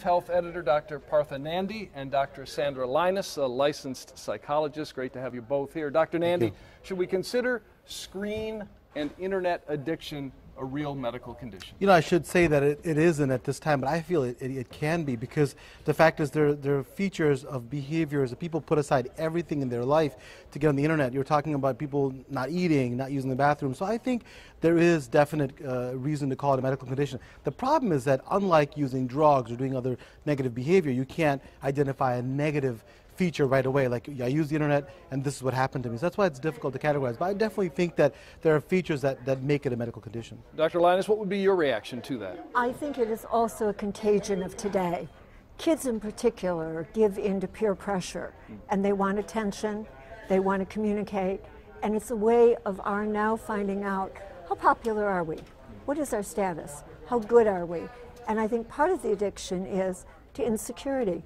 Health editor Dr. Partha Nandi and Dr. Sandra Linus, a licensed psychologist. Great to have you both here. Dr. Nandi, should we consider screen and internet addiction a real medical condition? You know, I should say that it isn't at this time, but I feel it can be, because the fact is there are features of behaviors that people put aside everything in their life to get on the internet. You're talking about people not eating, not using the bathroom. So I think there is definite reason to call it a medical condition. The problem is that unlike using drugs or doing other negative behavior, you can't identify a negative feature right away, like I use the internet and this is what happened to me. So that's why it's difficult to categorize. But I definitely think that there are features that make it a medical condition. Dr. Linus, what would be your reaction to that? I think it is also a contagion of today. Kids in particular give in to peer pressure, and they want attention, they want to communicate, and it's a way of our now finding out how popular are we? What is our status? How good are we? And I think part of the addiction is to insecurity,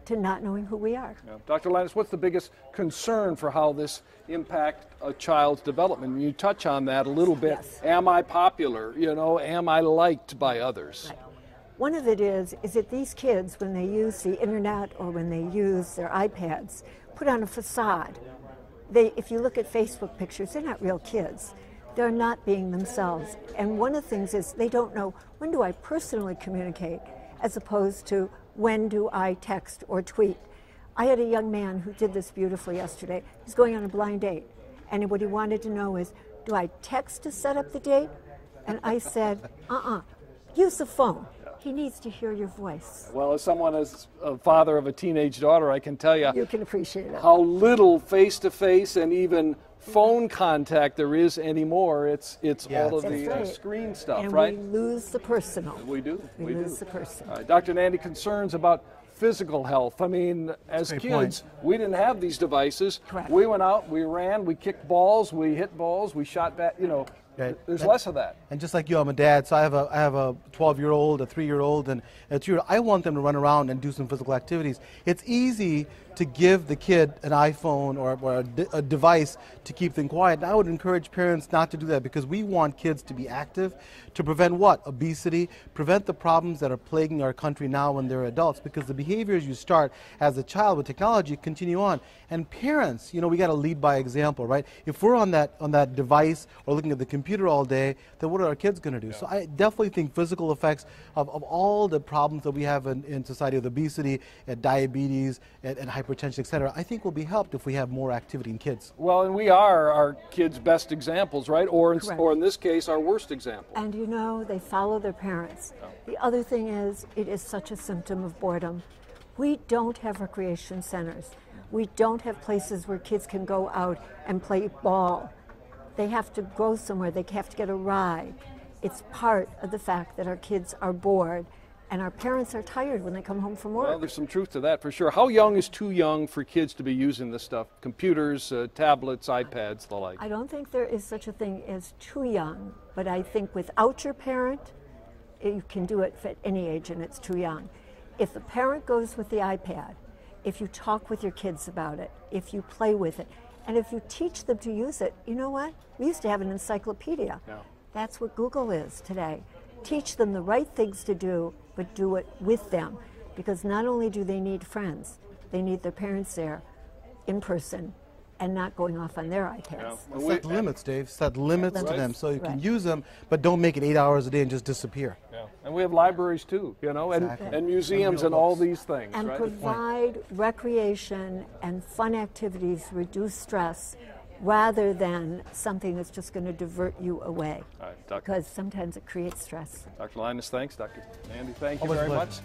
to not knowing who we are. Yeah. Dr. Linus, what's the biggest concern for how this impacts a child's development? You touch on that a little bit. Yes. Am I popular? You know, am I liked by others? Right. One of it is that these kids, when they use the internet or when they use their iPads, put on a facade. If you look at Facebook pictures, they're not real kids. They're not being themselves. And one of the things is they don't know, when do I personally communicate, as opposed to when do I text or tweet. I had a young man who did this beautifully yesterday. He's going on a blind date, and what he wanted to know is, do I text to set up the date? And I said, use the phone. He needs to hear your voice. Well, as someone as a father of a teenage daughter, I can tell you can appreciate it. How little face-to-face and even phone contact there is anymore. It's all of the screen stuff, and right? We lose the personal. We do. We lose the personal. All right, Dr. Nandi, concerns about physical health. I mean, as kids, we didn't have these devices. Correct. We went out, we ran, we kicked balls, we hit balls, we shot back, you know. There's less of that. And just like you, I'm a dad, so I have a 12-year-old, a 3-year-old, and a 2-year-old. I want them to run around and do some physical activities. It's easy to give the kid an iPhone or a device to keep them quiet. And I would encourage parents not to do that, because we want kids to be active to prevent what? Obesity, prevent the problems that are plaguing our country now when they're adults, because the behaviors you start as a child with technology continue on. And parents, you know, we got to lead by example, right? If we're on that device or looking at the computer all day, then what are our kids going to do? So I definitely think physical effects of all the problems that we have in society with obesity and diabetes and hypertension, etc., I think will be helped if we have more activity in kids. Well, and we are our kids' best examples, right? Or in this case, our worst example. And you know, they follow their parents. The other thing is, it is such a symptom of boredom. We don't have recreation centers. We don't have places where kids can go out and play ball. They have to go somewhere. They have to get a ride. It's part of the fact that our kids are bored, and our parents are tired when they come home from work. Well, there's some truth to that for sure. How young is too young for kids to be using this stuff? Computers, tablets, iPads, the like. I don't think there is such a thing as too young, but I think without your parent, you can do it at any age, and it's too young. If the parent goes with the iPad, if you talk with your kids about it, if you play with it, and if you teach them to use it, you know what? We used to have an encyclopedia. Yeah. That's what Google is today. Teach them the right things to do, but do it with them. Because not only do they need friends, they need their parents there in person and not going off on their iPads. Yeah. Set limits, Dave. Set limits to them so you can use them, but don't make it 8 hours a day and just disappear. Yeah. And we have libraries too, you know, and museums and all these things. And provide recreation and fun activities, reduce stress, rather than something that's just going to divert you away. All right, because sometimes it creates stress. Dr. Linus, thanks. Dr. Nandi, thank you very much.